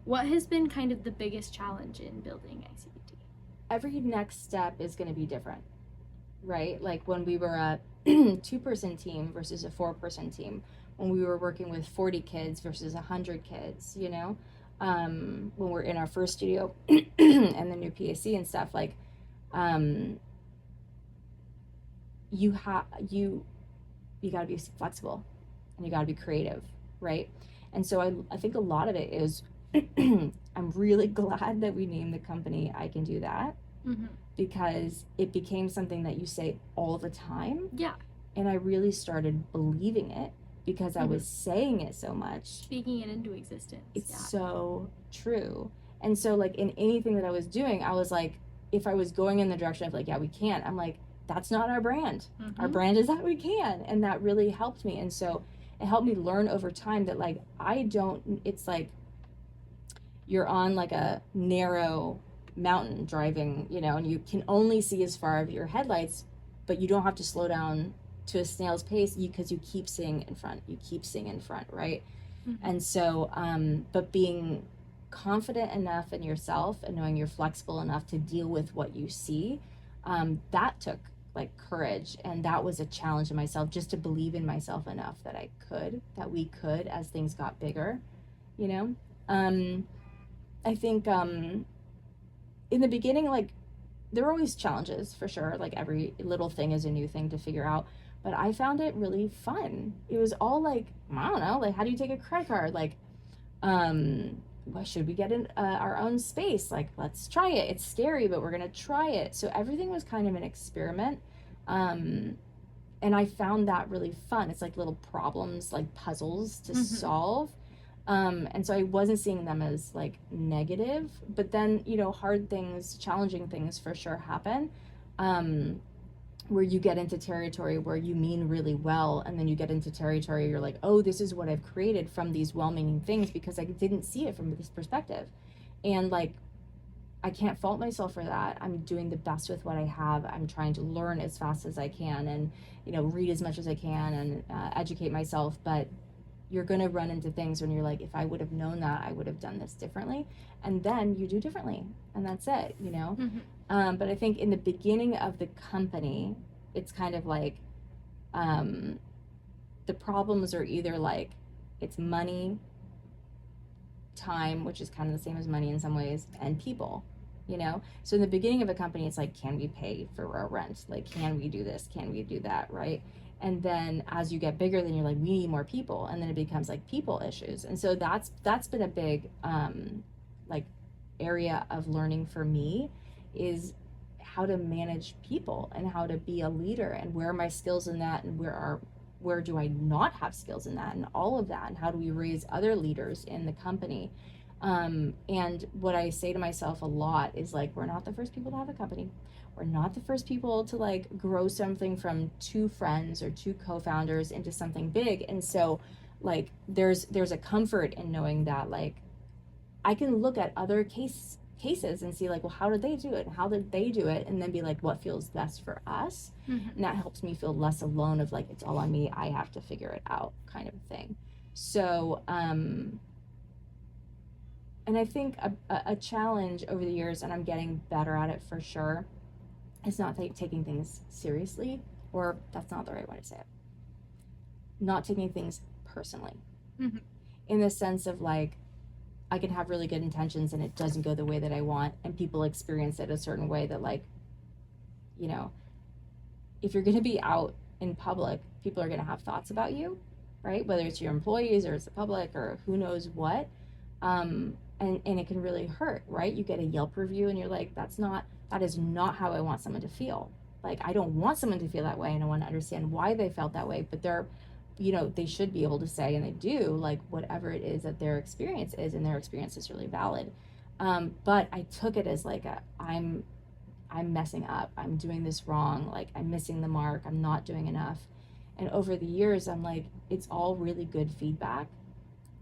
What has been kind of the biggest challenge in building ICDT? Every next step is going to be different, right? Like when we were a 2-person team versus a 4-person team, when we were working with 40 kids versus 100 kids, you know, when we're in our first studio and the new PAC and stuff, like, you got to be flexible and you got to be creative, right? And so I think a lot of it is I'm really glad that we named the company I Can Do That, because it became something that you say all the time. Yeah. And I really started believing it because I was saying it so much. Speaking it into existence. It's so true. And so, like, in anything that I was doing, I was like, if I was going in the direction of like, yeah, we can't, I'm like, that's not our brand. Our brand is that we can. And that really helped me. And so it helped me learn over time that, like, it's like you're on like a narrow mountain driving, you know, and you can only see as far of your headlights, but you don't have to slow down to a snail's pace because you keep seeing in front, right? And so, but being confident enough in yourself and knowing you're flexible enough to deal with what you see, that took like courage, and that was a challenge in myself, just to believe in myself enough that we could, as things got bigger, you know. I think in the beginning, like, there were always challenges for sure, like every little thing is a new thing to figure out, but I found it really fun. It was all like, I don't know, like, how do you take a credit card, like, why should we get in our own space, like, let's try it, it's scary but we're gonna try it. So everything was kind of an experiment, and I found that really fun. It's like little problems, like puzzles to solve. And so I wasn't seeing them as like negative, but then, you know, hard things, challenging things for sure happen, where you get into territory where you mean really well, and then you get into territory you're like, oh, this is what I've created from these well-meaning things because I didn't see it from this perspective. And like, I can't fault myself for that. I'm doing the best with what I have. I'm trying to learn as fast as I can, and, you know, read as much as I can, and educate myself. But you're going to run into things when you're like, if I would have known that, I would have done this differently. And then you do differently, and that's it, you know? But I think in the beginning of the company, it's kind of like, the problems are either like, it's money, time, which is kind of the same as money in some ways, and people, you know? So in the beginning of a company, it's like, can we pay for our rent? Like, can we do this? Can we do that? Right? And then as you get bigger, then you're like, we need more people. And then it becomes like people issues. And so that's been a big, like, area of learning for me, is how to manage people and how to be a leader, and where are my skills in that, and where do I not have skills in that, and all of that, and how do we raise other leaders in the company. And what I say to myself a lot is like, we're not the first people to have a company. We're not the first people to like grow something from 2 friends or 2 co-founders into something big. And so like, there's a comfort in knowing that, like, I can look at other cases and see like, well, how did they do it? And how did they do it? And then be like, what feels best for us? And that helps me feel less alone of like, it's all on me, I have to figure it out, kind of thing. So, and I think a challenge over the years, and I'm getting better at it for sure, is not taking things seriously, or that's not the right way to say it. Not taking things personally, in the sense of like, I can have really good intentions and it doesn't go the way that I want, and people experience it a certain way that, like, you know, if you're going to be out in public, people are going to have thoughts about you, right? Whether it's your employees or it's the public or who knows what. And it can really hurt, right? You get a Yelp review and you're like, that is not how I want someone to feel. Like, I don't want someone to feel that way, and I want to understand why they felt that way, but you know, they should be able to say, and they do, like, whatever it is that their experience is, and their experience is really valid. But I took it as like I'm messing up, I'm doing this wrong, like, I'm missing the mark, I'm not doing enough. And over the years, I'm like, it's all really good feedback,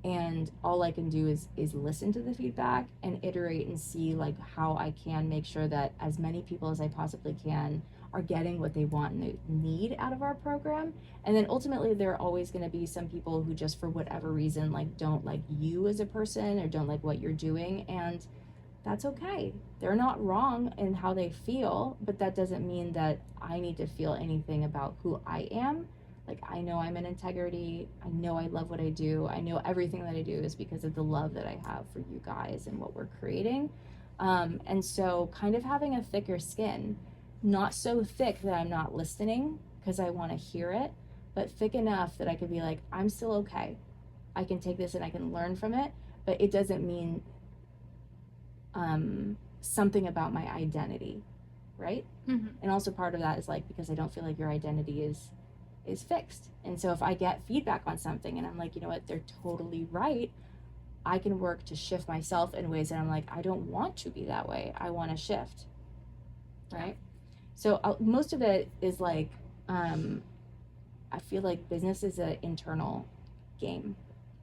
and all I can do is listen to the feedback and iterate and see like how I can make sure that as many people as I possibly can are getting what they want and they need out of our program. And then ultimately there are always going to be some people who just for whatever reason like don't like you as a person or don't like what you're doing, and that's okay. They're not wrong in how they feel, but that doesn't mean that I need to feel anything about who I am. Like, I know I'm in integrity. I know I love what I do. I know everything that I do is because of the love that I have for you guys and what we're creating. And so kind of having a thicker skin, not so thick that I'm not listening because I want to hear it, but thick enough that I could be like, I'm still okay. I can take this and I can learn from it, but it doesn't mean something about my identity, right? Mm-hmm. And also part of that is like because I don't feel like your identity is fixed. And so if I get feedback on something and I'm like, you know what, they're totally right, I can work to shift myself in ways that I'm like, I don't want to be that way. I want to shift, right? So most of it is like, I feel like business is an internal game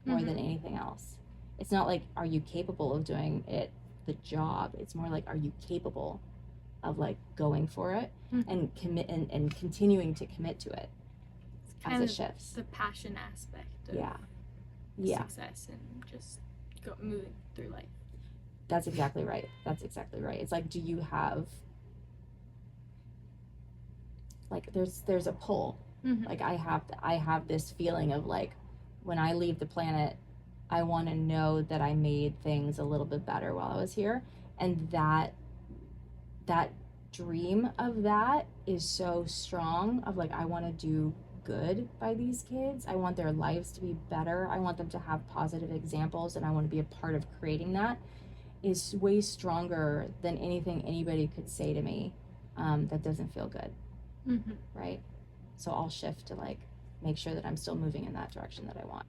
more Mm-hmm. than anything else. It's not like, are you capable of doing it, the job? It's more like, are you capable of like going for it Mm-hmm. and commit and continuing to commit to it It's as kind it of shifts. the passion aspect of Yeah. success and just moving through life. That's exactly right. It's like, do you have like there's a pull. Mm-hmm. Like I have this feeling of like when I leave the planet, I want to know that I made things a little bit better while I was here, and that dream of that is so strong of like I want to do good by these kids. I want their lives to be better. I want them to have positive examples, and I want to be a part of creating that. Is way stronger than anything anybody could say to me that doesn't feel good. Mm-hmm. Right? So I'll shift to like make sure that I'm still moving in that direction that I want.